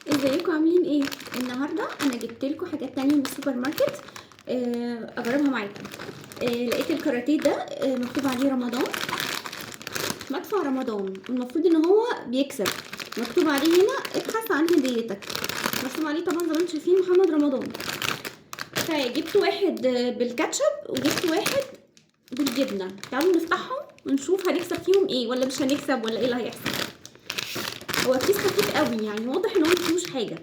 ازيكم عاملين ايه؟ النهارده انا جبت لكم حاجات تانية من السوبر ماركت اجربها معاكم. لقيت الكاراتيه ده مكتوب عليه رمضان، مدفع رمضان، المفروض ان هو بيكسب. مكتوب عليه هنا ابحث عن هديتك، مكتوب عليه طبعا زي ما انتم شايفين محمد رمضان. فجبت واحد بالكاتشب وجبت واحد بالجبنه. تعالوا نفتحهم ونشوف هنكسب فيهم ايه ولا مش هنكسب ولا ايه اللي هيحصل. هو كيس خفيف قوي يعني، واضح ان هو مفيهوش حاجه،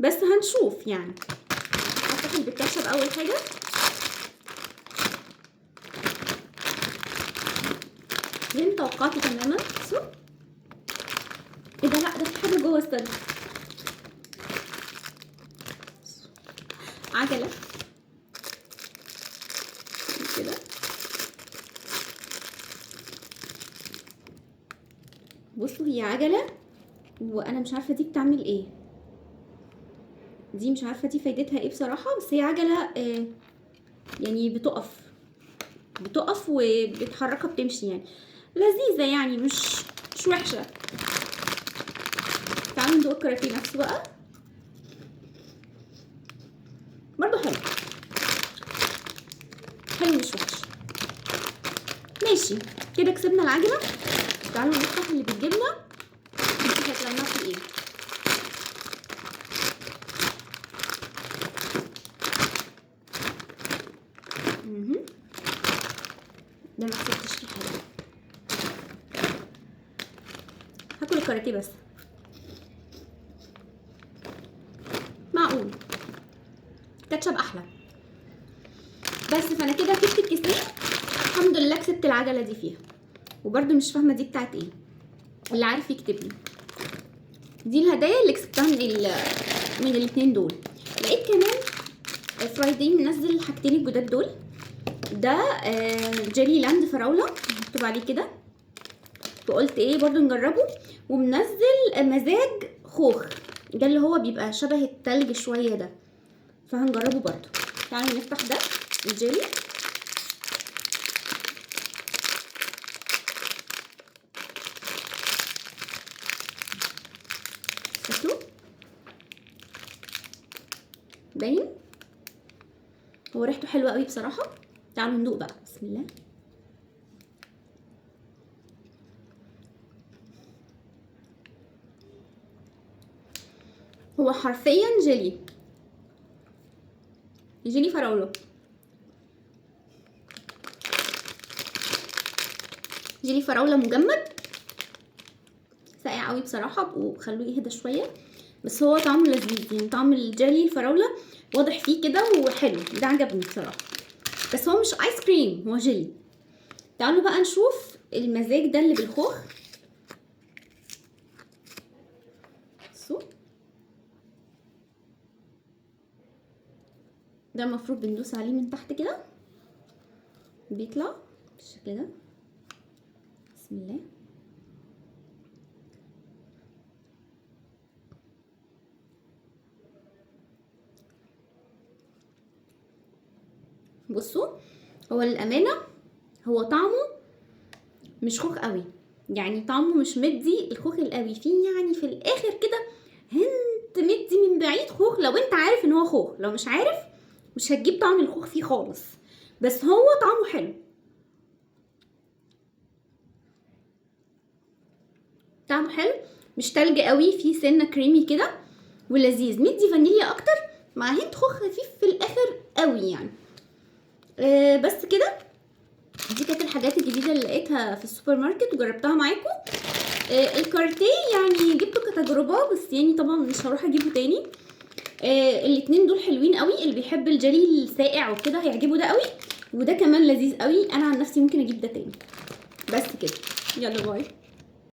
بس هنشوف يعني. هفتح بالكاتشب اول حاجه. زي ما توقعت تماما. ايه ده؟ لا ده في حاجه جوه، استنى. عجله كده، بصوا هي عجله وانا مش عارفه دي بتعمل ايه. دي مش عارفه دي فايدتها ايه بصراحه، بس هي عجله يعني بتقف وبتحركها بتمشي يعني، لذيذه يعني، مش وحشه. تعالوا ندوق الكاراتيه نفسه بقى، برضو حلو مش وحش. ماشي كده كسبنا العجله. تعالوا نفتح اللي بالجبنه نشوف هيطلع لنا فيه ايه. ده ما حسبتش فيه حاجه، هاكل الكاراتيه بس. معقول كاتشب احلى. بس فانا كده كسبت الكيسين الحمد لله، كسبت العجله دي فيها. وبرده مش فاهمه دي بتاعت ايه، اللي عارف يكتب لي. دي الهدايا اللي كسبتها من الاتنين دول. لقيت كمان فرايداي منزل الحاجتين الجداد دول. ده جيلي لاند فراوله مكتوب عليه كده، وقلت ايه برضو نجربه. ومنزل مزاج خوخ، ده اللي هو بيبقى شبه التلج شويه ده، فهنجربه برضو. تعالوا نفتح ده الجيلي. شكله باين، هو ريحته حلوه قوي بصراحه. تعالوا ندوق بقى، بسم الله. هو حرفيا جيلي فراوله، جيلي فراوله مجمد، ساقع قوي بصراحه، وخلوه يهدى شويه. بس هو طعمه لذيذ يعني، طعم الجيلي الفراوله واضح فيه كده وحلو، ده عجبني بصراحه. بس هو مش ايس كريم، هو جيلي. تعالوا بقى نشوف المزاج ده اللي بالخوخ. ده المفروض بندوس عليه من تحت كده بيطلع بالشكل ده. بسم الله. بصوا، هو للامانه هو طعمه مش خوخ قوي يعني، طعمه مش مدي الخوخ القوي فيه يعني، في الاخر كده هنت مدي من بعيد خوخ، لو انت عارف ان هو خوخ. لو مش عارف مش هتجيب طعم الخوخ فيه خالص، بس هو طعمه حلو، طعمه حلو، مش تلج قوي، فيه سنه كريمي كده ولذيذ، مدي فانيليا اكتر مع هنت خوخ خفيف في الاخر قوي يعني. بس كده، دي كانت الحاجات الجديده اللي لقيتها في السوبر ماركت وجربتها معاكم. الكاراتيه يعني جبته كتجربه بس يعني، طبعا مش هروح اجيبه تاني. الاتنين دول حلوين قوي، اللي بيحب الجلي الساقع وكده هيعجبه ده قوي، وده كمان لذيذ قوي. انا عن نفسي ممكن اجيب ده تاني. بس كده، يلا باي.